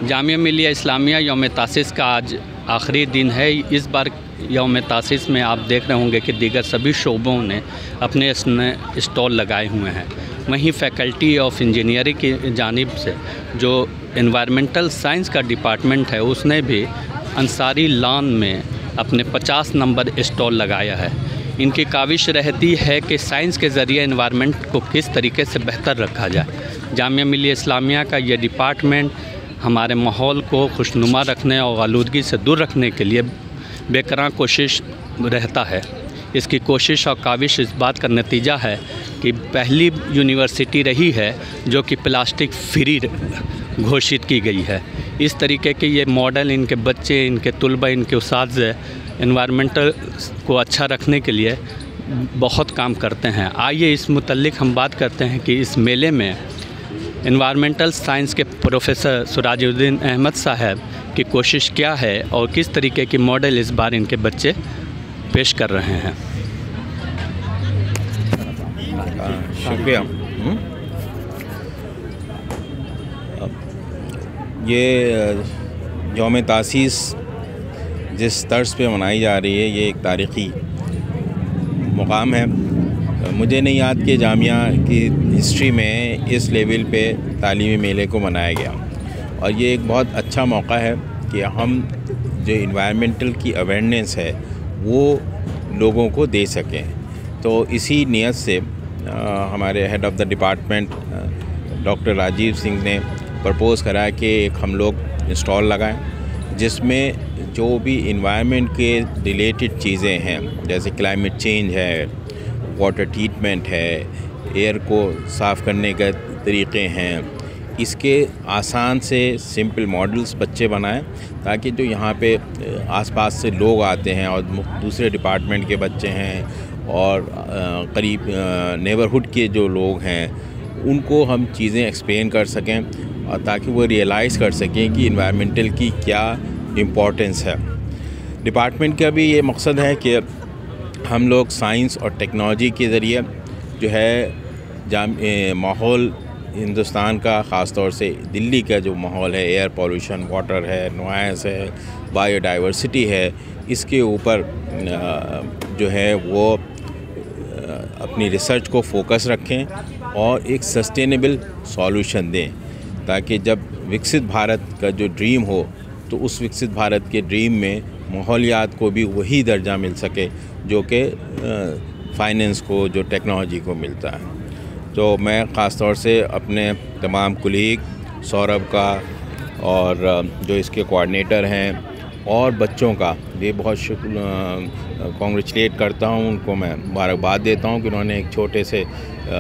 जामिया मिलिया इस्लामिया यौम तासीस का आज आखिरी दिन है। इस बार यौम तासीस में आप देख रहे होंगे कि दीगर सभी शोबों ने अपने स्टॉल लगाए हुए हैं। वहीं फैकल्टी ऑफ इंजीनियरिंग की जानिब से जो एनवायरमेंटल साइंस का डिपार्टमेंट है उसने भी अंसारी लॉन में अपने 50 नंबर स्टॉल लगाया है। इनकी काविश रहती है कि साइंस के ज़रिए एनवायरनमेंट को किस तरीके से बेहतर रखा जाए। जामिया मिलिया इस्लामिया का ये डिपार्टमेंट हमारे माहौल को खुशनुमा रखने और आलूदगी से दूर रखने के लिए बेकरार कोशिश रहता है। इसकी कोशिश और काविश इस बात का नतीजा है कि पहली यूनिवर्सिटी रही है जो कि प्लास्टिक फ्री घोषित की गई है। इस तरीके के ये मॉडल इनके बच्चे, इनके तलबा, इनके उस्ताद एनवायरमेंटल को अच्छा रखने के लिए बहुत काम करते हैं। आइए इस मुतल्लिक हम बात करते हैं कि इस मेले में एनवायरमेंटल साइंस के प्रोफेसर सुराजुद्दीन अहमद साहब की कोशिश क्या है और किस तरीके की मॉडल इस बार इनके बच्चे पेश कर रहे हैं। शुक्रिया। ये यौम तासीस जिस तर्ज पे मनाई जा रही है ये एक तारीख़ी मुकाम है। मुझे नहीं याद कि जामिया की हिस्ट्री में इस लेवल पे तालीमी मेले को मनाया गया और ये एक बहुत अच्छा मौका है कि हम जो इन्वायरमेंटल की अवेयरनेस है वो लोगों को दे सकें। तो इसी नियत से हमारे head of the department doctor Rajiv Singh ने प्रपोज़ करा कि एक हम लोग स्टॉल लगाएं जिसमें जो भी इन्वायरमेंट के रिलेटेड चीज़ें हैं, जैसे क्लाइमेट चेंज है, वाटर ट्रीटमेंट है, एयर को साफ़ करने के तरीक़े हैं, इसके आसान से सिंपल मॉडल्स बच्चे बनाएं ताकि जो यहाँ पे आसपास से लोग आते हैं और दूसरे डिपार्टमेंट के बच्चे हैं और करीब नेबरहुड के जो लोग हैं उनको हम चीज़ें एक्सप्लेन कर सकें और ताकि वो रियलाइज़ कर सकें कि इन्वायरमेंटल की क्या इम्पोर्टेंस है। डिपार्टमेंट का भी ये मकसद है कि हम लोग साइंस और टेक्नोलॉजी के ज़रिए जो है माहौल हिंदुस्तान का, ख़ास तौर से दिल्ली का जो माहौल है, एयर पोल्यूशन, वाटर है, नॉइज़ है, बायोडाइवर्सिटी है, इसके ऊपर जो है वो अपनी रिसर्च को फोकस रखें और एक सस्टेनेबल सॉल्यूशन दें ताकि जब विकसित भारत का जो ड्रीम हो तो उस विकसित भारत के ड्रीम में माहौलियात को भी वही दर्जा मिल सके जो कि फाइनेंस को, जो टेक्नोलॉजी को मिलता है। तो मैं ख़ास तौर से अपने तमाम कुलीग सौरभ का और जो इसके कोऑर्डिनेटर हैं और बच्चों का ये बहुत कॉन्ग्रेचुलेट करता हूँ, उनको मैं मुबारकबाद देता हूँ कि उन्होंने एक छोटे से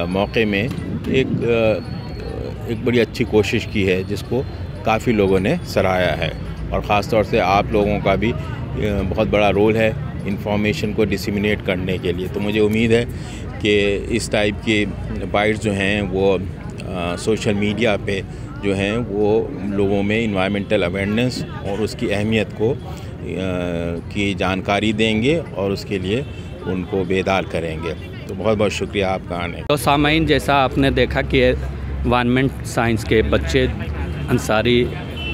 मौके में एक बड़ी अच्छी कोशिश की है जिसको काफ़ी लोगों ने सराहा है। और ख़ास तौर से आप लोगों का भी बहुत बड़ा रोल है इंफॉर्मेशन को डिसिमिनेट करने के लिए। तो मुझे उम्मीद है कि इस टाइप के बाइट्स जो हैं वो सोशल मीडिया पे जो हैं वो लोगों में इन्वायरमेंटल अवेयरनेस और उसकी अहमियत को की जानकारी देंगे और उसके लिए उनको बेदार करेंगे। तो बहुत बहुत शुक्रिया आपका आने। तो सामाइन, जैसा आपने देखा कि एनवायरमेंट साइंस के बच्चे अंसारी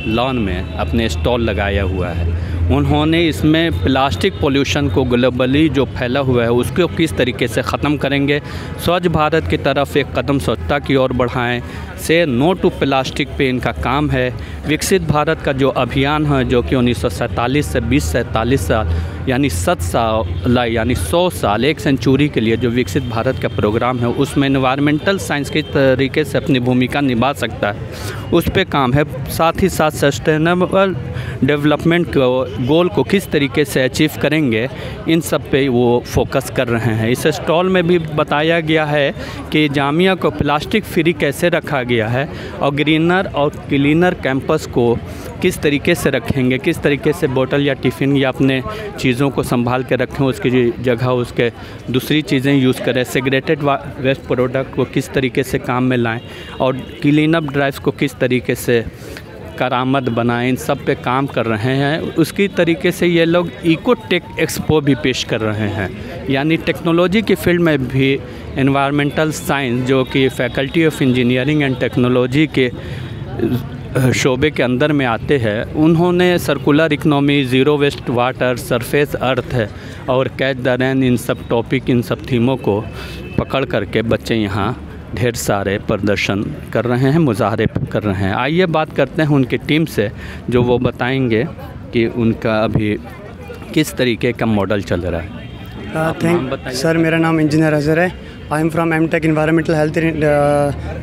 लॉन में अपने स्टॉल लगाया हुआ है। उन्होंने इसमें प्लास्टिक पोल्यूशन को ग्लोबली जो फैला हुआ है उसको किस तरीके से ख़त्म करेंगे, स्वच्छ भारत की तरफ एक कदम स्वच्छता की ओर बढ़ाएं, से नो टू प्लास्टिक पे इनका काम है। विकसित भारत का जो अभियान है जो कि 1947 से 2047 साल यानी 7 साल यानी 100 साल, एक सेंचुरी के लिए जो विकसित भारत का प्रोग्राम है उसमें एनवायरमेंटल साइंस के तरीके से अपनी भूमिका निभा सकता है, उस पे काम है। साथ ही साथ सस्टेनेबल डेवलपमेंट को गोल को किस तरीके से अचीव करेंगे इन सब पे वो फोकस कर रहे हैं। इस स्टॉल में भी बताया गया है कि जामिया को प्लास्टिक फ्री कैसे रखा गया है और ग्रीनर और क्लीनर कैंपस को किस तरीके से रखेंगे, किस तरीके से बोतल या टिफ़िन या अपने चीज़ों को संभाल के रखें, उसकी जगह उसके दूसरी चीज़ें यूज़ करें, सेग्रेटेड वेस्ट प्रोडक्ट को किस तरीके से काम में लाएं और क्लीन अप ड्राइव्स को किस तरीके से करामद बनाएं, इन सब पे काम कर रहे हैं। उसकी तरीके से ये लोग इको टेक एक्सपो भी पेश कर रहे हैं, यानी टेक्नोलॉजी की फील्ड में भी एनवायरमेंटल साइंस जो कि faculty of engineering and technology के शोबे के अंदर में आते हैं, उन्होंने circular economy, zero waste water, surface earth है और कैच द रेन, इन सब टॉपिक, इन सब थीमों को पकड़ करके बच्चे यहाँ ढेर सारे प्रदर्शन कर रहे हैं, मुजाहरे कर रहे हैं। आइए बात करते हैं उनकी टीम से, जो वो बताएंगे कि उनका अभी किस तरीके का मॉडल चल रहा है। थैंक सर, मेरा नाम इंजीनियर अजहर है। I am from MTech environmental health and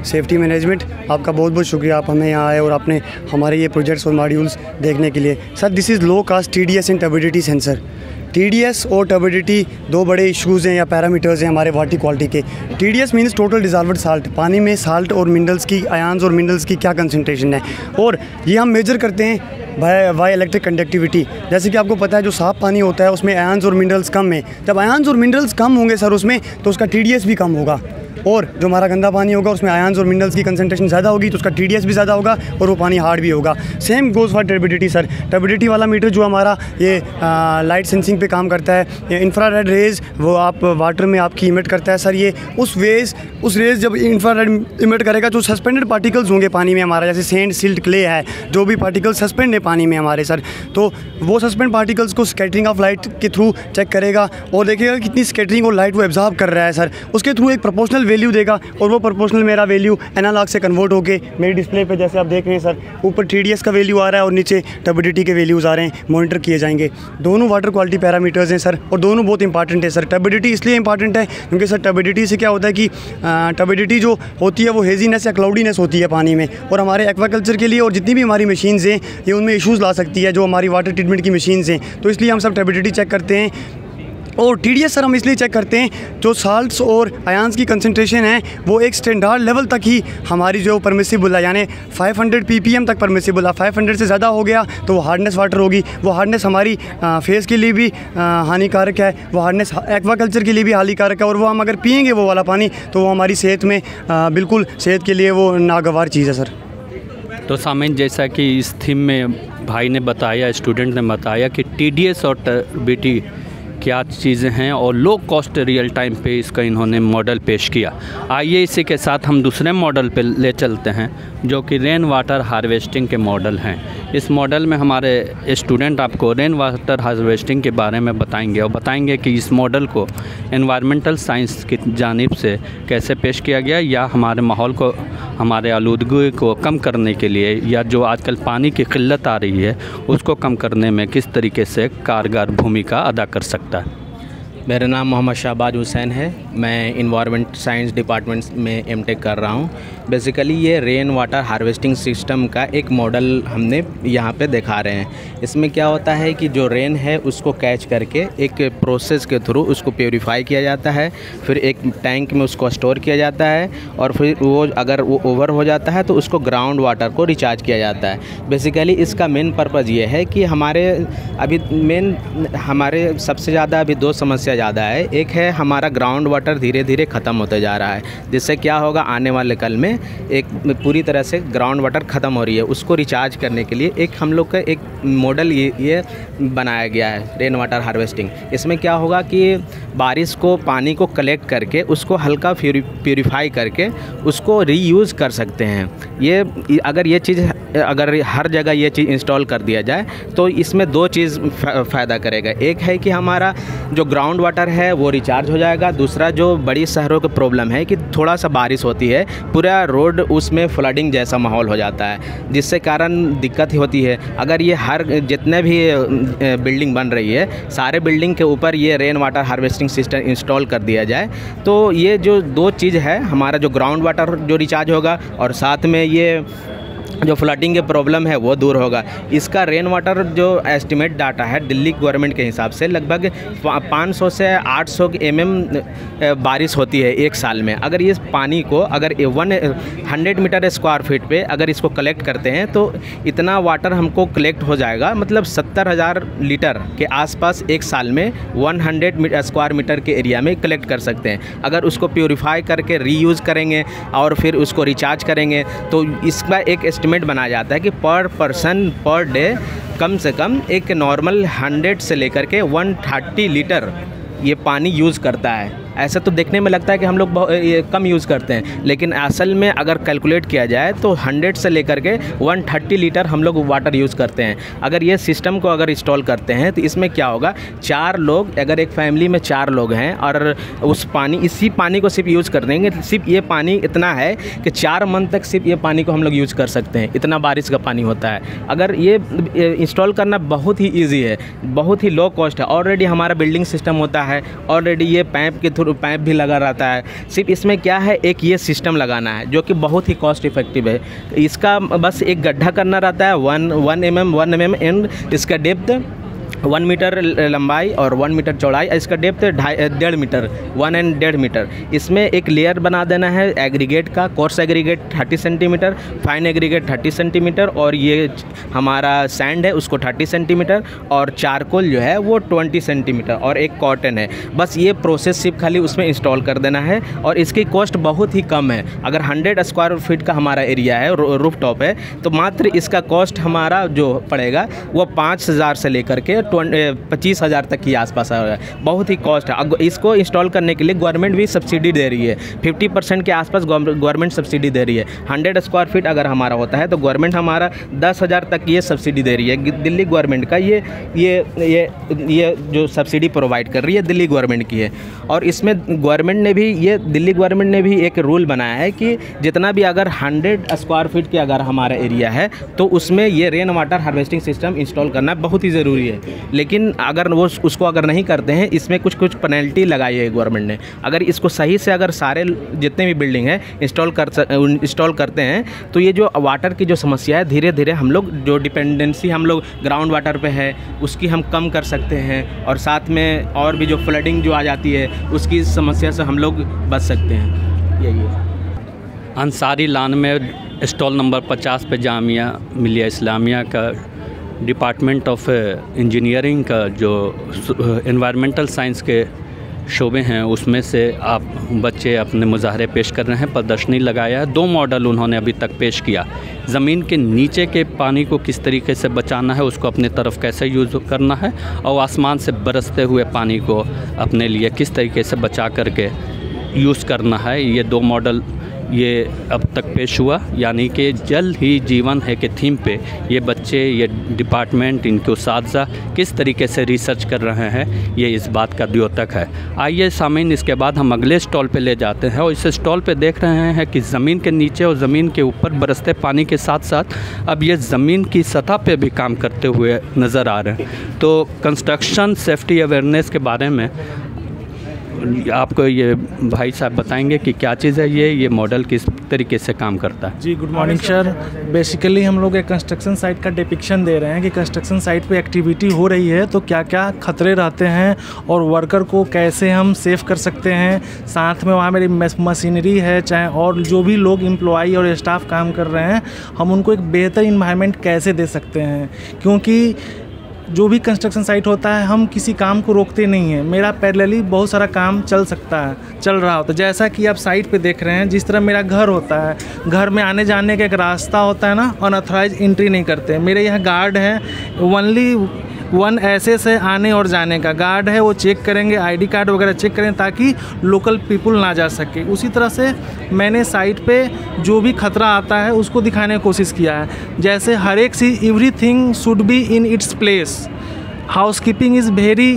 safety management. आपका बहुत बहुत शुक्रिया, आप हमें यहाँ आए और आपने हमारे ये प्रोजेक्ट्स और मॉड्यूल्स देखने के लिए। Sir, this is low cost TDS and turbidity sensor. TDS और टर्बिडिटी दो बड़े इश्यूज़ हैं या पैरामीटर्स हैं हमारे वाटर क्वालिटी के। TDS means total dissolved salt, पानी में साल्ट और मिनरल्स की, आयंस और मिनरल्स की क्या कंसंट्रेशन है, और ये हम मेजर करते हैं बाय इलेक्ट्रिक कंडक्टिविटी। जैसे कि आपको पता है जो साफ़ पानी होता है उसमें आयंस और मिनरल्स कम है। जब आयंस और मिनरल्स कम होंगे सर उसमें, तो उसका TDS भी कम होगा। और जो हमारा गंदा पानी होगा उसमें आयंस और मिनरल्स की कंसंट्रेशन ज़्यादा होगी, तो उसका TDS भी ज़्यादा होगा और वो पानी हार्ड भी होगा। Same goes for turbidity sir. Turbidity वाला मीटर जो हमारा ये लाइट सेंसिंग पे काम करता है, ये इंफ्रारेड रेज़ वो आप वाटर में आपकी इमिट करता है सर। ये उस रेज़ जब इंफ्रारेड इमिट करेगा, जो सस्पेंडेड पार्टिकल्स होंगे पानी में हमारा, जैसे सेंड, सिल्ट, क्ले है, जो भी पार्टिकल सस्पेंड है पानी में हमारे सर, तो वो सस्पेंड पार्टिकल्स को स्कैटरिंग ऑफ लाइट के थ्रू चेक करेगा और देखेगा कितनी स्कैटरिंग और लाइट वो एब्जॉर्ब कर रहा है सर। उसके थ्रू एक प्रोपोर्शनल वैल्यू देगा और वो प्रोपोर्शनल मेरा वैल्यू एनालॉग से कन्वर्ट होके मेरी डिस्प्ले पे, जैसे आप देख रहे हैं सर, ऊपर TDS का वैल्यू आ रहा है और नीचे टर्बिडिटी के वैल्यूज़ आ रहे हैं, मॉनिटर किए जाएंगे। दोनों वाटर क्वालिटी पैरामीटर्स हैं सर और दोनों बहुत इंपॉर्टेंट है सर। टर्बिडिटी इसलिए इंपॉर्टेंट है क्योंकि सर टर्बिडिटी से क्या होता है कि टर्बिडिटी जो होती है वो हेजीनेस या क्लाउडीनेस होती है पानी में, और हमारे एक्वाकल्चर के लिए और जितनी भी हमारी मशीन्स हैं ये उनमें इशूज़ ला सकती है, जो हमारी वाटर ट्रीटमेंट की मशीन्स हैं। तो इसलिए हम सब टर्बिडिटी चेक करते हैं। और TDS सर हम इसलिए चेक करते हैं, जो साल्ट्स और आयंस की कंसंट्रेशन है वो एक स्टैंडर्ड लेवल तक ही हमारी जो परमिसिबल है, यानी 500 ppm तक परमिसिबल है। 500 से ज़्यादा हो गया तो वो हार्डनेस वाटर होगी। वो हार्डनेस हमारी फेस के लिए भी हानिकारक है, वो हार्डनेस एक्वाकल्चर के लिए भी हानिकारक है, और वो हम अगर पिएंगे वो वाला पानी तो वो हमारी सेहत में बिल्कुल सेहत के लिए वो नागवार चीज़ है सर। तो सामीन, जैसा कि इस थीम में भाई ने बताया, स्टूडेंट ने बताया कि TDS और टर्बिडिटी क्या चीज़ें हैं और लो कॉस्ट रियल टाइम पे इसका इन्होंने मॉडल पेश किया। आइए इसी के साथ हम दूसरे मॉडल पे ले चलते हैं, जो कि रेन वाटर हार्वेस्टिंग के मॉडल हैं। इस मॉडल में हमारे स्टूडेंट आपको रेन वाटर हार्वेस्टिंग के बारे में बताएंगे और बताएंगे कि इस मॉडल को एनवायरमेंटल साइंस की जानिब से कैसे पेश किया गया, या हमारे माहौल को, हमारे आलूदगी को कम करने के लिए, या जो आजकल पानी की किल्लत आ रही है उसको कम करने में किस तरीके से कारगर भूमिका अदा कर सकता है। मेरा नाम मोहम्मद शहबाज हुसैन है। मैं इन्वायरमेंट साइंस डिपार्टमेंट में एमटेक कर रहा हूँ। बेसिकली ये रेन वाटर हार्वेस्टिंग सिस्टम का एक मॉडल हमने यहाँ पे दिखा रहे हैं। इसमें क्या होता है कि जो रेन है उसको कैच करके एक प्रोसेस के थ्रू उसको प्योरीफाई किया जाता है, फिर एक टैंक में उसको स्टोर किया जाता है, और फिर वो अगर वो ओवर हो जाता है तो उसको ग्राउंड वाटर को रिचार्ज किया जाता है। बेसिकली इसका मेन पर्पज़ ये है कि हमारे सबसे ज़्यादा अभी दो समस्या ज़्यादा है। एक है हमारा ग्राउंड वाटर धीरे धीरे ख़त्म होते जा रहा है, जिससे क्या होगा आने वाले कल में एक पूरी तरह से ग्राउंड वाटर ख़त्म हो रही है। उसको रिचार्ज करने के लिए एक हम लोग का एक मॉडल ये बनाया गया है, रेन वाटर हार्वेस्टिंग। इसमें क्या होगा कि बारिश को पानी को कलेक्ट करके उसको हल्का प्यूरीफाई करके उसको रीयूज़ कर सकते हैं। ये अगर ये चीज़ अगर हर जगह ये चीज़ इंस्टॉल कर दिया जाए तो इसमें दो चीज़ फ़ायदा करेगा। एक है कि हमारा जो ग्राउंड वाटर है वो रिचार्ज हो जाएगा। दूसरा, जो बड़ी शहरों की प्रॉब्लम है कि थोड़ा सा बारिश होती है पूरा रोड उसमें फ्लडिंग जैसा माहौल हो जाता है, जिससे कारण दिक्कत होती है। अगर ये हर जितने भी बिल्डिंग बन रही है सारे बिल्डिंग के ऊपर ये rain water harvesting system install कर दिया जाए तो ये जो दो चीज़ है, हमारा जो ग्राउंड वाटर जो रिचार्ज होगा और साथ में ये जो फ्लडिंग के प्रॉब्लम है वो दूर होगा। इसका रेन वाटर जो एस्टिमेट डाटा है दिल्ली गवर्नमेंट के हिसाब से लगभग 500 से 800 mm बारिश होती है एक साल में। अगर ये पानी को अगर 100 मीटर स्क्वायर फीट पे अगर इसको कलेक्ट करते हैं तो इतना वाटर हमको कलेक्ट हो जाएगा, मतलब 70,000 लीटर के आसपास एक साल में 100 स्क्वायर मीटर के एरिया में कलेक्ट कर सकते हैं। अगर उसको प्योरीफाई करके रीयूज़ करेंगे और फिर उसको रिचार्ज करेंगे तो इसका एक एस्टिमेट बनाया जाता है कि पर पर्सन पर डे कम से कम एक नॉर्मल 100 से लेकर के 130 लीटर ये पानी यूज़ करता है। ऐसा तो देखने में लगता है कि हम लोग कम यूज़ करते हैं, लेकिन असल में अगर कैलकुलेट किया जाए तो 100 से लेकर के 130 लीटर हम लोग वाटर यूज़ करते हैं। अगर ये सिस्टम को अगर इंस्टॉल करते हैं तो इसमें क्या होगा, 4 लोग, अगर एक फैमिली में 4 लोग हैं और इसी पानी को सिर्फ यूज़ कर देंगे, सिर्फ ये पानी इतना है कि 4 मंथ तक सिर्फ ये पानी को हम लोग यूज़ कर सकते हैं, इतना बारिश का पानी होता है। अगर ये इंस्टॉल करना बहुत ही ईजी है, बहुत ही लो कॉस्ट है। ऑलरेडी हमारा बिल्डिंग सिस्टम होता है, ऑलरेडी ये पाइप के थ्रू पाइप भी लगा रहता है। सिर्फ इसमें क्या है, एक ये सिस्टम लगाना है जो कि बहुत ही कॉस्ट इफेक्टिव है। इसका बस एक गड्ढा करना रहता है 1 mm एंड इसका डेप्थ 1 मीटर लंबाई और 1 मीटर चौड़ाई, इसका डेप्थ 1.5 मीटर, 1.5 मीटर। इसमें एक लेयर बना देना है एग्रीगेट का, coarse aggregate 30 centimetre, fine aggregate 30 centimetre, और ये हमारा सैंड है उसको 30 सेंटीमीटर, और चारकोल जो है वो 20 सेंटीमीटर, और एक कॉटन है। बस ये प्रोसेस सिर्फ खाली उसमें इंस्टॉल कर देना है, और इसकी कॉस्ट बहुत ही कम है। अगर 100 स्क्वायर फीट का हमारा एरिया है, रूफ टॉप है, तो मात्र इसका कॉस्ट हमारा जो पड़ेगा वो 5,000 से लेकर के 25,000 तक के आसपास है। बहुत ही कॉस्ट है। इसको इंस्टॉल करने के लिए गवर्नमेंट भी सब्सिडी दे रही है, 50% के आसपास गवर्नमेंट सब्सिडी दे रही है। 100 स्क्वायर फीट अगर हमारा होता है तो गवर्नमेंट हमारा 10,000 तक ये सब्सिडी दे रही है। दिल्ली गवर्नमेंट का ये जो सब्सिडी प्रोवाइड कर रही है दिल्ली गवर्नमेंट की है। और इसमें दिल्ली गवर्नमेंट ने भी एक रूल बनाया है कि जितना भी अगर 100 स्क्वायर फीट के अगर हमारा एरिया है तो उसमें ये rain water harvesting system install करना बहुत ही ज़रूरी है। लेकिन अगर वो उसको अगर नहीं करते हैं, इसमें कुछ पेनल्टी लगाई है गवर्नमेंट ने। अगर इसको सही से अगर सारे जितने भी बिल्डिंग है इंस्टॉल करते हैं तो ये जो वाटर की जो समस्या है धीरे धीरे हम लोग जो डिपेंडेंसी हम लोग ग्राउंड वाटर पे है उसकी हम कम कर सकते हैं, और साथ में और भी जो फ्लडिंग जो आ जाती है उसकी समस्या से हम लोग बच सकते हैं। यही है। अंसारी लान में स्टॉल नंबर 50 पे जामिया मिलिया इस्लामिया का डिपार्टमेंट ऑफ इंजीनियरिंग का जो एनवायरमेंटल साइंस के शोबे हैं उसमें से आप बच्चे अपने मुजाहरे पेश कर रहे हैं, प्रदर्शनी लगाया है। 2 मॉडल उन्होंने अभी तक पेश किया। ज़मीन के नीचे के पानी को किस तरीके से बचाना है, उसको अपने तरफ कैसे यूज़ करना है, और आसमान से बरसते हुए पानी को अपने लिए किस तरीके से बचा करके यूज़ करना है। ये 2 मॉडल ये अब तक पेश हुआ, यानी कि जल ही जीवन है के थीम पे ये बच्चे, ये डिपार्टमेंट, इनके उस्ताद किस तरीके से रिसर्च कर रहे हैं, ये इस बात का द्योतक है। आइए सामीन, इसके बाद हम अगले स्टॉल पे ले जाते हैं, और इस स्टॉल पे देख रहे हैं कि ज़मीन के नीचे और ज़मीन के ऊपर बरसते पानी के साथ साथ अब ये ज़मीन की सतह पे भी काम करते हुए नज़र आ रहे हैं। तो कंस्ट्रक्शन सेफ्टी अवेयरनेस के बारे में आपको ये भाई साहब बताएंगे कि क्या चीज़ है ये मॉडल किस तरीके से काम करता है। जी, गुड मॉर्निंग सर। बेसिकली हम लोग एक कंस्ट्रक्शन साइट का डिपिक्शन दे रहे हैं कि कंस्ट्रक्शन साइट पे एक्टिविटी हो रही है तो क्या क्या खतरे रहते हैं और वर्कर को कैसे हम सेव कर सकते हैं। साथ में वहाँ मेरी मशीनरी है, चाहे और जो भी लोग एम्प्लॉई और स्टाफ काम कर रहे हैं, हम उनको एक बेहतर इन्वायरमेंट कैसे दे सकते हैं। क्योंकि जो भी कंस्ट्रक्शन साइट होता है हम किसी काम को रोकते नहीं हैं। मेरा पैरेलली बहुत सारा काम चल रहा होता है। जैसा कि आप साइट पे देख रहे हैं, जिस तरह मेरा घर होता है, घर में आने जाने का एक रास्ता होता है ना, अनऑथराइज एंट्री नहीं करते। मेरे यहाँ गार्ड है, ओनली 1 ऐसे से आने और जाने का गार्ड है, वो चेक करेंगे, आईडी कार्ड वगैरह चेक करें ताकि लोकल पीपुल ना जा सके। उसी तरह से मैंने साइट पे जो भी खतरा आता है उसको दिखाने की कोशिश किया है। जैसे हर एक चीज़, everything should be in its place. Housekeeping is very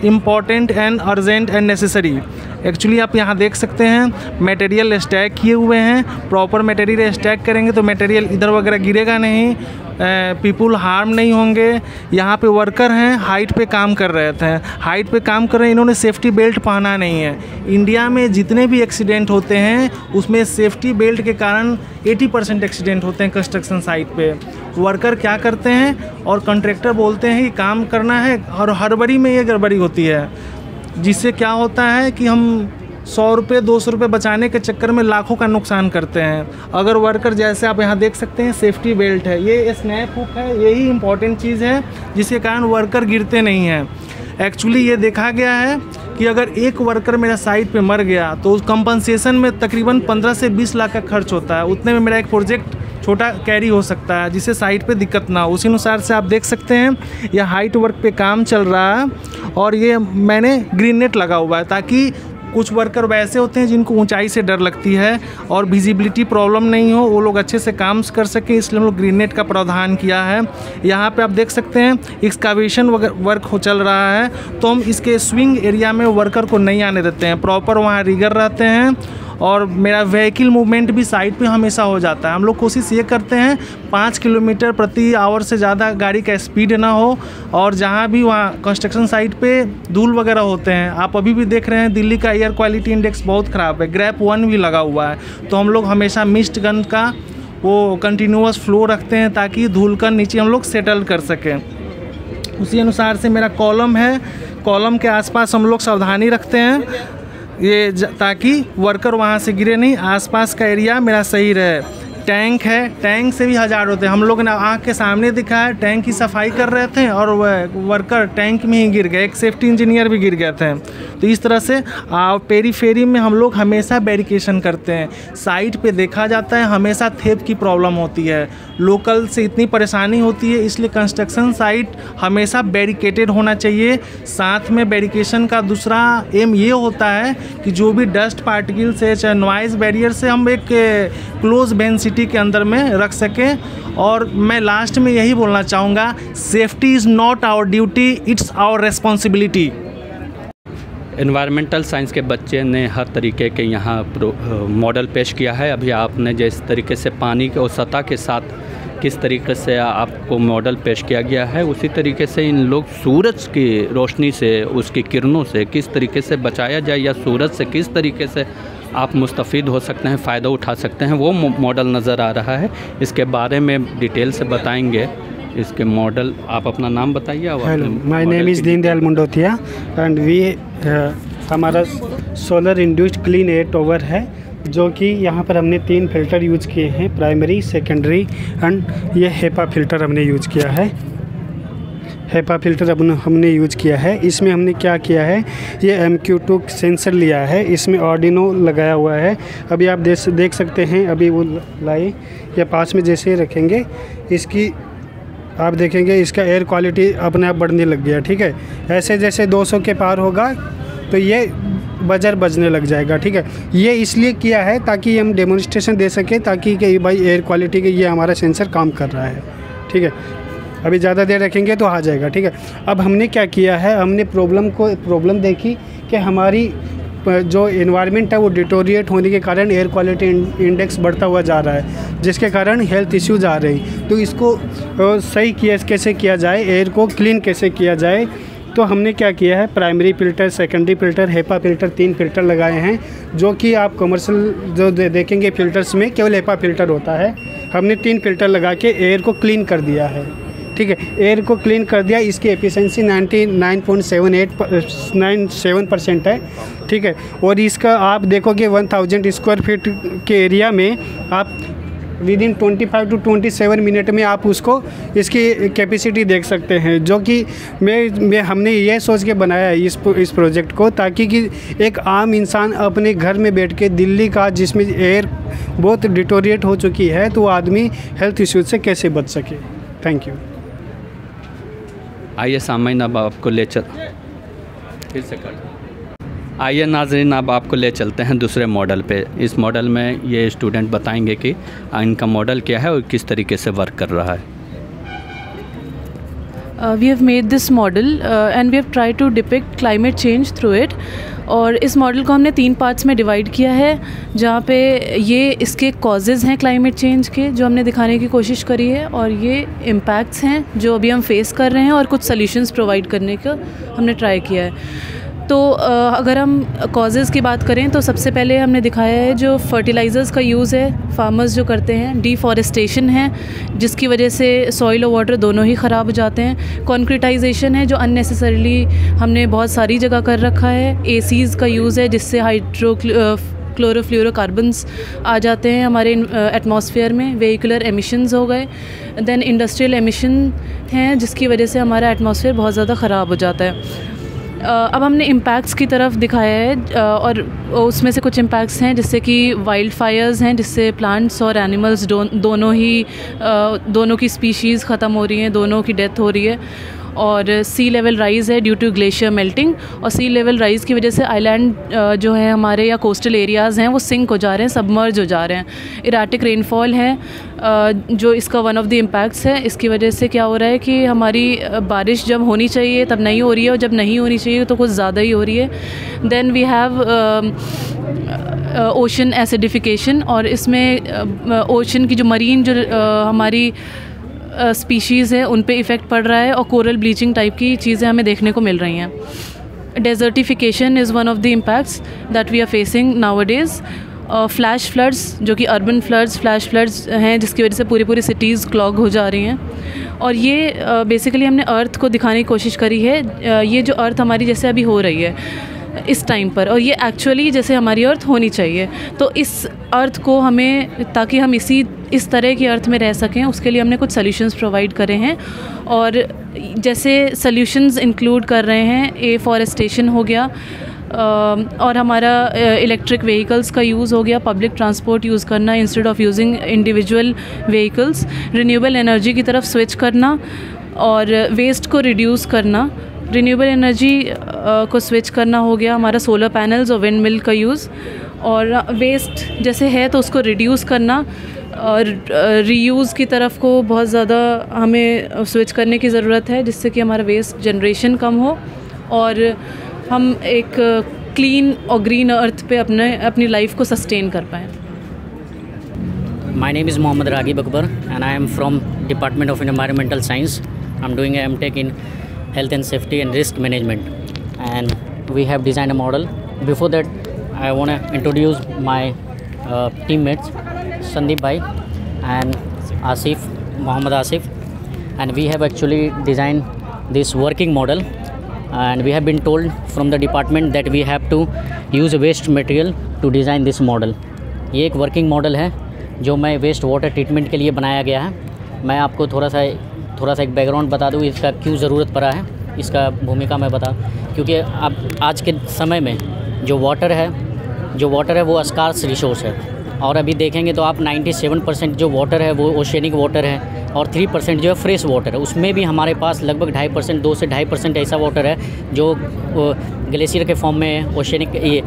important and urgent and necessary. Actually आप यहाँ देख सकते हैं मटेरियल स्टैक किए हुए हैं। प्रॉपर मटेरियल स्टैक करेंगे तो मटेरियल इधर वगैरह गिरेगा नहीं, पीपुल हार्म नहीं होंगे। यहाँ पे वर्कर हैं, हाइट पे काम कर रहे थे, हाइट पे काम कर रहे हैं, इन्होंने सेफ्टी बेल्ट पहना नहीं है। इंडिया में जितने भी एक्सीडेंट होते हैं उसमें सेफ्टी बेल्ट के कारण 80% एक्सीडेंट होते हैं कंस्ट्रक्शन साइट पे। वर्कर क्या करते हैं और कॉन्ट्रैक्टर बोलते हैं कि काम करना है और हड़बड़ी में ये गड़बड़ी होती है, जिससे क्या होता है कि हम 100 रुपये 200 रुपये बचाने के चक्कर में लाखों का नुकसान करते हैं। अगर वर्कर, जैसे आप यहाँ देख सकते हैं, सेफ्टी बेल्ट है, ये स्नैप हुक है, यही इम्पॉर्टेंट चीज़ है जिसके कारण वर्कर गिरते नहीं हैं। एक्चुअली ये देखा गया है कि अगर एक वर्कर मेरा साइट पे मर गया तो उस कंपनसेशन में तकरीबन 15 से 20 लाख का खर्च होता है। उतने में मेरा एक प्रोजेक्ट छोटा कैरी हो सकता है, जिससे साइट पे दिक्कत ना हो। उसी अनुसार से आप देख सकते हैं यह हाइट वर्क पे काम चल रहा है और ये मैंने ग्रीन नेट लगा हुआ है ताकि कुछ वर्कर वैसे होते हैं जिनको ऊंचाई से डर लगती है और विजिबिलिटी प्रॉब्लम नहीं हो, वो लोग अच्छे से काम कर सकें, इसलिए हम लोग ग्रीन नेट का प्रावधान किया है। यहाँ पे आप देख सकते हैं एक्सकावेशन वर्क हो चल रहा है, तो हम इसके स्विंग एरिया में वर्कर को नहीं आने देते हैं, प्रॉपर वहाँ रिगर रहते हैं और मेरा व्हीकल मूवमेंट भी साइड पे हमेशा हो जाता है। हम लोग कोशिश ये करते हैं 5 किलोमीटर प्रति आवर से ज़्यादा गाड़ी का स्पीड ना हो, और जहाँ भी वहाँ कंस्ट्रक्शन साइट पे धूल वगैरह होते हैं, आप अभी भी देख रहे हैं दिल्ली का एयर क्वालिटी इंडेक्स बहुत ख़राब है, ग्रैप 1 भी लगा हुआ है, तो हम लोग हमेशा मिस्ट गन का वो कंटिन्यूअस फ्लो रखते हैं ताकि धूल का नीचे हम लोग सेटल कर सकें। उसी अनुसार से मेरा कॉलम है, कॉलम के आसपास हम लोग सावधानी रखते हैं ये ताकि वर्कर वहाँ से गिरे नहीं, आसपास का एरिया मेरा सही रहे। टैंक है, टैंक से भी हज़ार होते हैं, हम लोग ने आँख के सामने दिखा है, टैंक की सफाई कर रहे थे और वह वर्कर टैंक में ही गिर गए, एक सेफ्टी इंजीनियर भी गिर गए थे। तो इस तरह से पेरीफेरी में हम लोग हमेशा बैरिकेशन करते हैं। साइट पे देखा जाता है हमेशा थेप की प्रॉब्लम होती है, लोकल से इतनी परेशानी होती है, इसलिए कंस्ट्रक्शन साइट हमेशा बैरिकेटेड होना चाहिए। साथ में बैरिकेशन का दूसरा एम ये होता है कि जो भी डस्ट पार्टिकल से चाहे नॉइज़ बैरियर से हम एक क्लोज बेंच सिटी के अंदर में रख सकें। और मैं लास्ट में यही बोलना चाहूँगा, safety is not our duty, it's our responsibility. Environmental science के बच्चे ने हर तरीके के यहाँ मॉडल पेश किया है। अभी आपने जिस तरीके से पानी के और सतह के साथ किस तरीके से आपको मॉडल पेश किया गया है, उसी तरीके से इन लोग सूरज की रोशनी से, उसकी किरणों से किस तरीके से बचाया जाए या सूरज से किस तरीके से आप मुस्तफ़ीद हो सकते हैं, फ़ायदा उठा सकते हैं, वो मॉडल नज़र आ रहा है। इसके बारे में डिटेल से बताएंगे इसके मॉडल। आप अपना नाम बताइए। Hello, my name is Deendayal Mundotia and we हमारा solar induced clean air tower है, जो कि यहाँ पर हमने 3 फ़िल्टर यूज़ किए हैं, प्राइमरी, सेकेंडरी एंड ये हेपा फ़िल्टर हमने यूज़ किया है। हेपा फ़िल्टर हमने यूज़ किया है। इसमें हमने क्या किया है, ये MQ2 सेंसर लिया है, इसमें आर्डिनो लगाया हुआ है। अभी आप देख सकते हैं, अभी वो लाए या पास में जैसे रखेंगे, इसकी आप देखेंगे इसका एयर क्वालिटी अपने आप बढ़ने लग गया। ठीक है, ऐसे जैसे 200 के पार होगा तो ये बजर बजने लग जाएगा। ठीक है, ये इसलिए किया है ताकि हम डेमोन्स्ट्रेशन दे सकें, ताकि कि भाई एयर क्वालिटी के ये हमारा सेंसर काम कर रहा है। ठीक है, अभी ज़्यादा देर रखेंगे तो आ जाएगा। ठीक है, अब हमने क्या किया है, हमने प्रॉब्लम देखी कि हमारी जो एनवायरनमेंट है वो डिटोरिएट होने के कारण एयर क्वालिटी इंडेक्स बढ़ता हुआ जा रहा है, जिसके कारण हेल्थ इश्यूज आ रही। तो इसको सही कैसे किया जाए, एयर को क्लीन कैसे किया जाए, तो हमने क्या किया है, primary filter, secondary filter, HEPA filter 3 filter लगाए हैं, जो कि आप कमर्शियल जो देखेंगे फ़िल्टर्स में केवल हेपा फ़िल्टर होता है। हमने 3 फ़िल्टर लगा के एयर को क्लीन कर दिया है। ठीक है, एयर को क्लीन कर दिया, इसकी एफिशिएंसी 99.97% है। ठीक है, और इसका आप देखोगे 1000 स्क्वायर फीट के एरिया में आप विदिन 25 to 27 मिनट में आप उसको इसकी कैपेसिटी देख सकते हैं, जो कि हमने ये सोच के बनाया है इस प्रोजेक्ट को, ताकि कि एक आम इंसान अपने घर में बैठ के दिल्ली का, जिसमें एयर बहुत डिटोरिएट हो चुकी है, तो आदमी हेल्थ इश्यूज से कैसे बच सके। Thank you. आइए सामईन, अब आपको ले चल फिर से कर आइए नाज़रीन, अब आपको ले चलते हैं दूसरे मॉडल पे। इस मॉडल में ये स्टूडेंट बताएंगे कि इनका मॉडल क्या है और किस तरीके से वर्क कर रहा है। We have made this model and we have tried to depict climate change through it। और इस मॉडल को हमने 3 पार्ट्स में डिवाइड किया है, जहाँ पे ये इसके कॉजेज़ हैं क्लाइमेट चेंज के, जो हमने दिखाने की कोशिश करी है, और ये इम्पैक्ट्स हैं जो अभी हम फेस कर रहे हैं, और कुछ सॉल्यूशंस प्रोवाइड करने का हमने ट्राई किया है। तो अगर हम कॉजेज़ की बात करें तो सबसे पहले हमने दिखाया है जो फर्टिलाइज़र्स का यूज़ है फार्मर्स जो करते हैं, डिफॉरेस्टेशन है जिसकी वजह से सॉइल और वाटर दोनों ही ख़राब हो जाते हैं, कॉन्क्रीटाइजेशन है जो अननेसेसरीली हमने बहुत सारी जगह कर रखा है, एसीज़ का यूज़ है जिससे क्लोरोफ्लोरोकार्बन्स आ जाते हैं हमारे एटमॉस्फेयर में, वेहिकुलर एमिशंस हो गए, देन इंडस्ट्रियल एमिशन हैं जिसकी वजह से हमारा एटमॉस्फेयर बहुत ज़्यादा ख़राब हो जाता है। अब हमने इम्पैक्ट्स की तरफ दिखाया है, और उसमें से कुछ इम्पैक्ट्स हैं जिससे कि वाइल्ड फायर्स हैं जिससे प्लांट्स और एनिमल्स दोनों की स्पीशीज़ ख़त्म हो रही हैं, दोनों की डेथ हो रही है। और सी लेवल राइज़ है ड्यू टू ग्लेशियर मेल्टिंग, और सी लेवल राइज़ की वजह से आइलैंड जो है हमारे या कोस्टल एरियाज़ हैं वो सिंक हो जा रहे हैं, सबमर्ज हो जा रहे हैं। इराटिक रेनफॉल है जो इसका वन ऑफ द इम्पैक्ट्स है। इसकी वजह से क्या हो रहा है कि हमारी बारिश जब होनी चाहिए तब नहीं हो रही है, और जब नहीं होनी चाहिए तो कुछ ज़्यादा ही हो रही है। Then we have ocean acidification, और इसमें ओशन की जो मरीन जो हमारी स्पीशीज़ है उन पे इफ़ेक्ट पड़ रहा है, और कोरल ब्लीचिंग टाइप की चीज़ें हमें देखने को मिल रही हैं। Desertification is one of the impacts that we are facing nowadays. Flash floods जो कि अर्बन फ्लड्स हैं, जिसकी वजह से पूरी सिटीज़ क्लॉग हो जा रही हैं। और ये बेसिकली हमने अर्थ को दिखाने की कोशिश करी है, ये जो अर्थ हमारी जैसे अभी हो रही है इस टाइम पर, और ये एक्चुअली जैसे हमारी अर्थ होनी चाहिए। तो इस अर्थ को हमें, ताकि हम इस तरह की अर्थ में रह सकें, उसके लिए हमने कुछ सॉल्यूशंस प्रोवाइड करे हैं। और जैसे सॉल्यूशंस इंक्लूड कर रहे हैं एफॉरेस्टेशन हो गया, और हमारा इलेक्ट्रिक व्हीकल्स का यूज़ हो गया, पब्लिक ट्रांसपोर्ट यूज़ करना instead of using individual vehicles, renewable energy की तरफ स्विच करना, और वेस्ट को रिड्यूस करना। रिन्यूएबल एनर्जी को स्विच करना हो गया हमारा सोलर पैनल्स और विंड मिल का यूज़, और वेस्ट जैसे है तो उसको रिड्यूस करना, और रीयूज़ की तरफ को बहुत ज़्यादा हमें स्विच करने की ज़रूरत है, जिससे कि हमारा वेस्ट जनरेशन कम हो और हम एक क्लीन और ग्रीन अर्थ पे अपनी लाइफ को सस्टेन कर पाएँ। My name is Mohammad Raghib Akbar and I am from Department of Environmental Science. I'm doing a MTech in Health and Safety and Risk Management, and we have designed a model. Before that, I want to introduce my teammates, Sandeep Bhai and Asif, Mohammad Asif, and we have actually designed this working model, and we have been told from the department that we have to use waste material to design this model. ये एक working model है जो मैं waste water treatment के लिए बनाया गया है। मैं आपको थोड़ा सा एक बैकग्राउंड बता दूँ इसका क्यों ज़रूरत पड़ा है, इसका भूमिका मैं बता, क्योंकि अब आज के समय में जो वाटर है वो स्कार्स रिसोर्स है, और अभी देखेंगे तो आप 97% जो वाटर है वो ओशियनिक वाटर है, और 3% जो है फ्रेश वाटर है। उसमें भी हमारे पास लगभग 2.5%, 2 से 2.5% ऐसा वाटर है जो ग्लेशियर के फॉर्म में है, ओशियनिक ये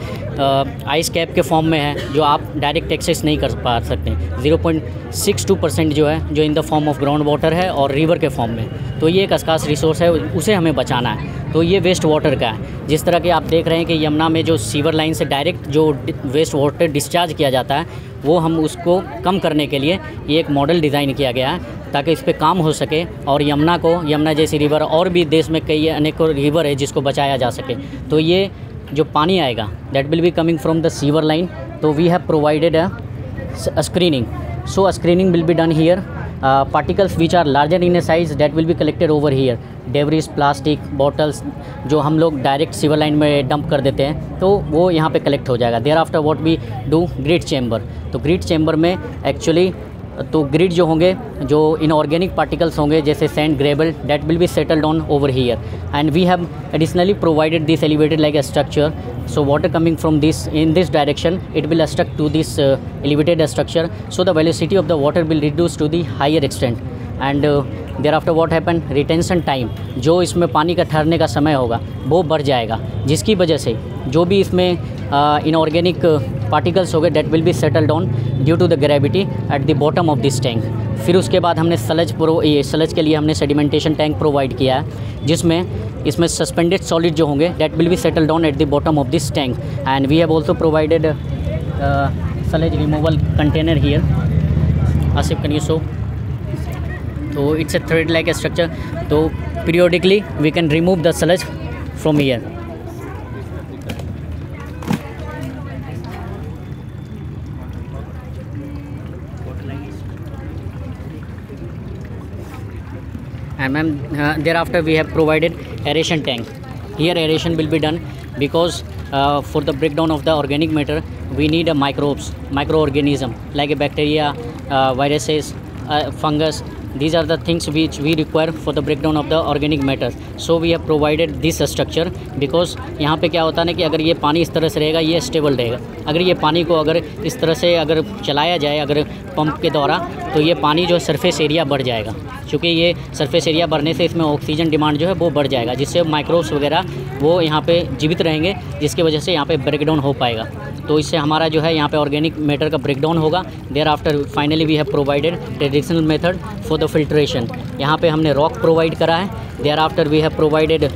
आइस कैप के फॉर्म में है, जो आप डायरेक्ट एक्सेस नहीं कर पा सकते। 0.62% जो है जो in the form of ground water है और रिवर के फॉर्म में। तो ये एक स्कार्स रिसोर्स है, उसे हमें बचाना है। तो ये वेस्ट वाटर का है। जिस तरह के आप देख रहे हैं कि यमुना में जो सीवर लाइन से डायरेक्ट जो वेस्ट वाटर डिस्चार्ज किया जाता है, वो हम उसको कम करने के लिए ये एक मॉडल डिज़ाइन किया गया है ताकि इस पे काम हो सके, और यमुना जैसी रिवर और भी देश में कई अनेकों रिवर है जिसको बचाया जा सके। तो ये जो पानी आएगा that will be coming from the sewer line, तो we have provided a screening, so a screening will be done here. particles which are larger in a size that will be collected over here, debris, plastic bottles जो हम लोग direct sewer line में dump कर देते हैं, तो वो यहाँ पे कलेक्ट हो जाएगा। Thereafter what we do grid chamber, तो ग्रिड चैम्बर में एक्चुअली तो ग्रिड जो होंगे, जो इनऑर्गेनिक पार्टिकल्स होंगे जैसे sand, gravel, that will be settled on over here, and we have additionally provided this elevated like a structure, so water coming from this in this direction it will stuck to this elevated structure, so the velocity of the water will reduce to the higher extent, and thereafter what happen, retention time, जो इसमें पानी का ठहरने का समय होगा वो बढ़ जाएगा, जिसकी वजह से जो भी इसमें इनऑर्गेनिक पार्टिकल्स हो गए that will be settled on due to the gravity at the bottom of this tank. फिर उसके बाद हमने सलज के लिए हमने सेडिमेंटेशन टैंक प्रोवाइड किया है, जिसमें इसमें सस्पेंडेड सॉलिड जो होंगे that will be settled on at the bottom of this tank, and we have also provided sludge removal container here. Asif can you show? तो it's a thread like a structure, तो periodically we can remove the sludge from here. And ma'am, thereafter we have provided aeration tank. Here aeration will be done because for the breakdown of the organic matter we need a microorganism like a bacteria, viruses, fungus, these are the things which we require for the breakdown of the organic matter. So we have provided this structure because यहाँ पे क्या होता है ना कि अगर ये पानी इस तरह से रहेगा ये स्टेबल रहेगा। अगर ये पानी को अगर इस तरह से अगर चलाया जाए अगर पंप के द्वारा तो ये पानी जो सरफेस एरिया बढ़ जाएगा, क्योंकि ये सरफेस एरिया बढ़ने से इसमें ऑक्सीजन डिमांड जो है वो बढ़ जाएगा, जिससे माइक्रोब्स वगैरह वो यहाँ पे जीवित रहेंगे, जिसकी वजह से यहाँ पे ब्रेकडाउन हो पाएगा। तो इससे हमारा जो है यहाँ पे ऑर्गेनिक मैटर का ब्रेकडाउन होगा। Thereafter finally we have provided traditional method for the filtration. यहाँ पे हमने रॉक प्रोवाइड करा है। Thereafter we have provided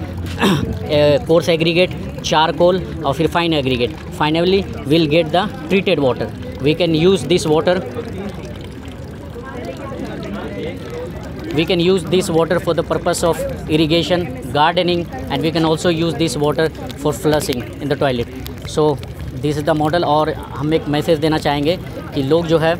coarse aggregate, charcoal और फिर fine aggregate. Finally will get the treated water. We can use this water for the purpose of irrigation, gardening, and we can also use this water for flushing in the toilet. So this is the model। और हम एक message देना चाहेंगे कि लोग जो है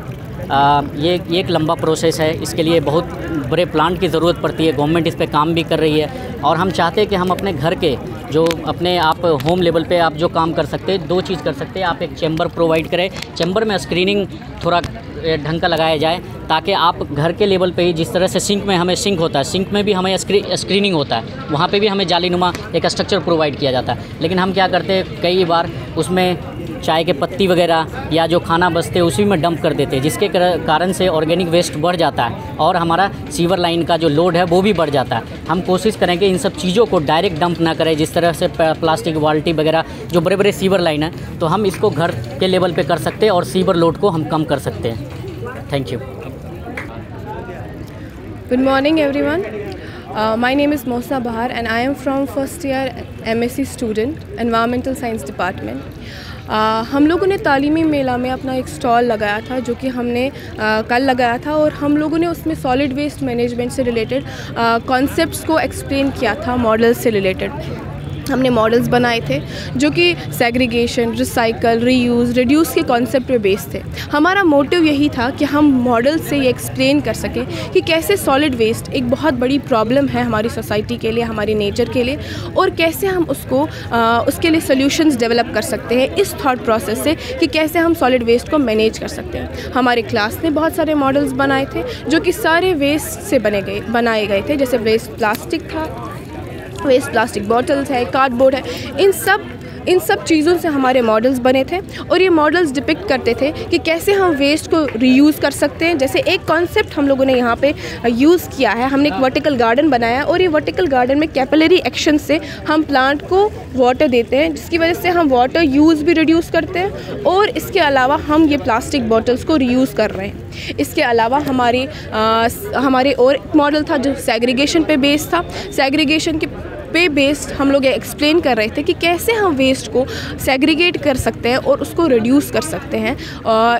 ये एक लंबा प्रोसेस है, इसके लिए बहुत बड़े प्लांट की ज़रूरत पड़ती है। गवर्नमेंट इस पे काम भी कर रही है और हम चाहते हैं कि हम अपने घर के जो अपने आप होम लेवल पे आप जो काम कर सकते हैं, दो चीज़ कर सकते हैं। आप एक चैम्बर प्रोवाइड करें, चैम्बर में स्क्रीनिंग थोड़ा ढंग का लगाया जाए ताकि आप घर के लेवल पे ही जिस तरह से सिंक में हमें सिंक होता है, सिंक में भी हमें स्क्रीनिंग होता है, वहाँ पे भी हमें जालीनुमा एक स्ट्रक्चर प्रोवाइड किया जाता है। लेकिन हम क्या करते हैं कई बार उसमें चाय के पत्ती वगैरह या जो खाना बचते उसी में डंप कर देते हैं, जिसके कारण से ऑर्गेनिक वेस्ट बढ़ जाता है और हमारा सीवर लाइन का जो लोड है वो भी बढ़ जाता है। हम कोशिश करें कि इन सब चीज़ों को डायरेक्ट डंप ना करें, जिस तरह से प्लास्टिक बाल्टी वगैरह जो बड़े बड़े सीवर लाइन है, तो हम इसको घर के लेवल पे कर सकते हैं और सीवर लोड को हम कम कर सकते हैं। Thank you. Good morning everyone. My name is Mosa Bahar and I am from first year MSc student, Environmental Science Department. हम लोगों ने तालीमी मेला में अपना एक स्टॉल लगाया था जो कि हमने कल लगाया था और हम लोगों ने उसमें सॉलिड वेस्ट मैनेजमेंट से रिलेटेड कॉन्सेप्ट्स को एक्सप्लेन किया था। मॉडल्स से रिलेटेड हमने मॉडल्स बनाए थे जो कि सेग्रीगेशन, रिसाइकल, रीयूज़, रिड्यूस के कॉन्सेप्ट पे बेस्ड थे। हमारा मोटिव यही था कि हम मॉडल से ये एक्सप्लेन कर सकें कि कैसे सॉलिड वेस्ट एक बहुत बड़ी प्रॉब्लम है हमारी सोसाइटी के लिए, हमारी नेचर के लिए, और कैसे हम उसको उसके लिए सोल्यूशन्स डेवलप कर सकते हैं इस थॉट प्रोसेस से कि कैसे हम सॉलिड वेस्ट को मैनेज कर सकते हैं। हमारे क्लास ने बहुत सारे मॉडल्स बनाए थे जो कि सारे वेस्ट से बनाए गए थे। जैसे वेस्ट प्लास्टिक था, वेस्ट प्लास्टिक बॉटल्स है, कार्डबोर्ड है, इन सब चीज़ों से हमारे मॉडल्स बने थे और ये मॉडल्स डिपिक्ट करते थे कि कैसे हम वेस्ट को रीयूज़ कर सकते हैं। जैसे एक कॉन्सेप्ट हम लोगों ने यहाँ पे यूज़ किया है, हमने एक वर्टिकल गार्डन बनाया और ये वर्टिकल गार्डन में कैपिलरी एक्शन से हम प्लांट को वाटर देते हैं, जिसकी वजह से हम वाटर यूज़ भी रिड्यूस करते हैं और इसके अलावा हम ये प्लास्टिक बॉटल्स को रीयूज़ कर रहे हैं। इसके अलावा हमारे और एक मॉडल था जो सेग्रीगेशन पे बेस्ड था। सेग्रीगेशन के पे बेस्ड हम लोग एक्सप्लेन कर रहे थे कि कैसे हम वेस्ट को सेग्रीगेट कर सकते हैं और उसको रिड्यूस कर सकते हैं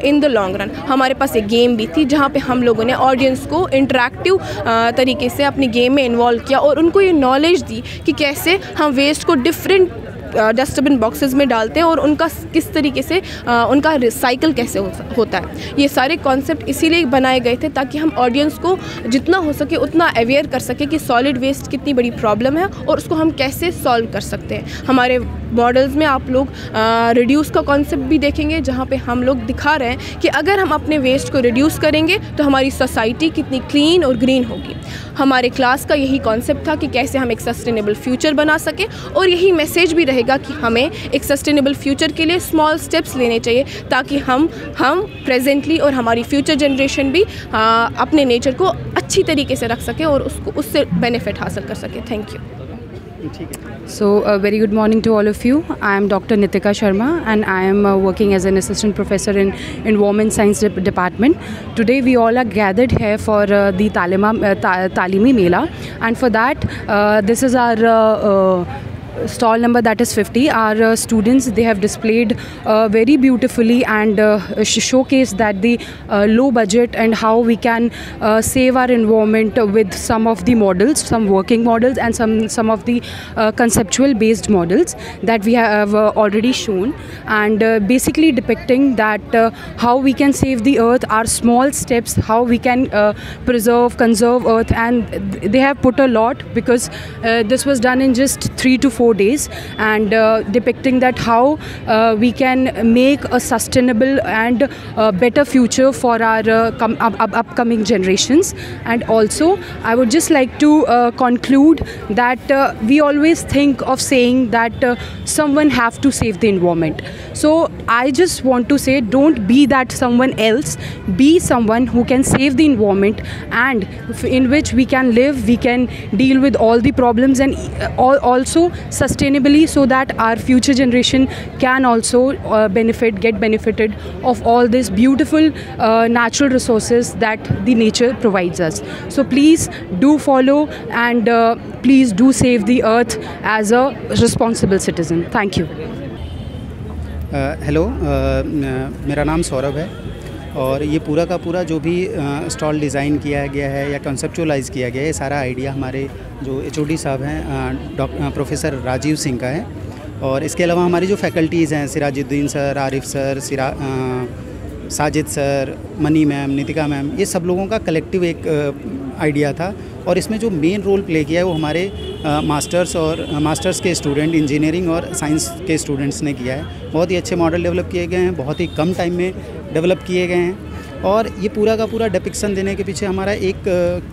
इन द लॉन्ग रन। हमारे पास एक गेम भी थी जहाँ पे हम लोगों ने ऑडियंस को इंटरेक्टिव तरीके से अपनी गेम में इन्वॉल्व किया और उनको ये नॉलेज दी कि कैसे हम वेस्ट को डिफरेंट डस्टबिन बॉक्सेस में डालते हैं और उनका किस तरीके से उनका रिसाइकल कैसे होता है। ये सारे कॉन्सेप्ट इसीलिए बनाए गए थे ताकि हम ऑडियंस को जितना हो सके उतना अवेयर कर सके कि सॉलिड वेस्ट कितनी बड़ी प्रॉब्लम है और उसको हम कैसे सॉल्व कर सकते हैं। हमारे मॉडल्स में आप लोग रिड्यूस का कॉन्सेप्ट भी देखेंगे जहाँ पे हम लोग दिखा रहे हैं कि अगर हम अपने वेस्ट को रिड्यूस करेंगे तो हमारी सोसाइटी कितनी क्लीन और ग्रीन होगी। हमारे क्लास का यही कॉन्सेप्ट था कि कैसे हम एक सस्टेनेबल फ्यूचर बना सकें और यही मैसेज भी रहेगा कि हमें एक सस्टेनेबल फ्यूचर के लिए स्मॉल स्टेप्स लेने चाहिए ताकि हम प्रेजेंटली और हमारी फ्यूचर जनरेशन भी अपने नेचर को अच्छी तरीके से रख सके और उससे बेनिफिट हासिल कर सके। Thank you. So very good morning to all of you. I am Dr. Nitika Sharma and I am working as an assistant professor in Environment Science Department. Today we all are gathered here for the Talimi Mela, and for that this is our stall number, that is 50. Our students, they have displayed very beautifully and showcased that the low budget and how we can save our environment with some of the models, some working models and some of the conceptual based models that we have already shown, and basically depicting that how we can save the earth, our small steps, how we can conserve earth, and they have put a lot because this was done in just 3 to 4 4 days, and depicting that how we can make a sustainable and better future for our upcoming generations. And also I would just like to conclude that we always think of saying that someone have to save the environment. So I just want to say, don't be that someone else, be someone who can save the environment, and in which we can live, we can deal with all the problems, and also sustainably, so that our future generation can also get benefited of all these beautiful natural resources that the nature provides us. So please do follow, and please do save the earth as a responsible citizen. Thank you. Hello, मेरा नाम सौरभ है, और ये पूरा का पूरा जो भी स्टॉल डिज़ाइन किया गया है या कंसेप्चुअलाइज़ किया गया है, सारा आइडिया हमारे जो HOD साहब हैं प्रोफेसर राजीव सिंह का है। और इसके अलावा हमारी जो फैकल्टीज़ हैं, Sirajuddin sir, Arif sir, Sajid sir, money ma'am, Nitika ma'am, ये सब लोगों का कलेक्टिव एक आइडिया था। और इसमें जो मेन रोल प्ले किया है वो हमारे मास्टर्स के स्टूडेंट, इंजीनियरिंग और साइंस के स्टूडेंट्स ने किया है। बहुत ही अच्छे मॉडल डेवलप किए गए हैं, बहुत ही कम टाइम में डेवलप किए गए हैं। और ये पूरा का पूरा डिपिक्शन देने के पीछे हमारा एक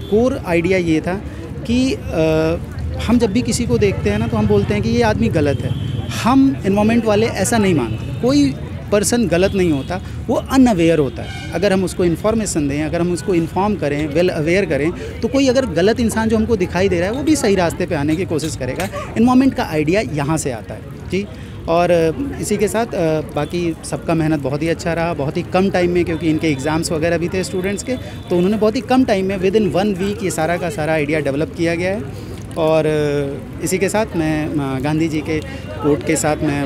कोर आइडिया ये था कि हम जब भी किसी को देखते हैं ना, तो हम बोलते हैं कि ये आदमी गलत है। हम एनवायरनमेंट वाले ऐसा नहीं मानते, कोई पर्सन गलत नहीं होता, वो अनअवेयर होता है। अगर हम उसको इन्फॉर्मेशन दें, अगर हम उसको इन्फॉर्म करें, वेल अवेयर करें, तो कोई अगर गलत इंसान जो हमको दिखाई दे रहा है वो भी सही रास्ते पे आने की कोशिश करेगा। एनवायरनमेंट का आइडिया यहाँ से आता है जी। और इसी के साथ बाकी सबका मेहनत बहुत ही अच्छा रहा, बहुत ही कम टाइम में, क्योंकि इनके एग्ज़ाम्स वगैरह भी थे स्टूडेंट्स के, तो उन्होंने बहुत ही कम टाइम में विद इन 1 वीक ये सारा का सारा आइडिया डेवलप किया गया है। और इसी के साथ मैं गांधी जी के कोट के साथ मैं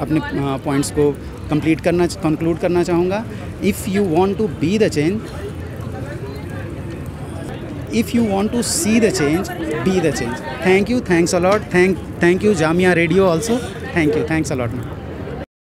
अपने पॉइंट्स को कंक्लूड करना चाहूँगा। If you want to be the change, if you want to see the change, be the change. Thank you, thanks a lot, thank you Jamia radio also, thank you, thanks a lot.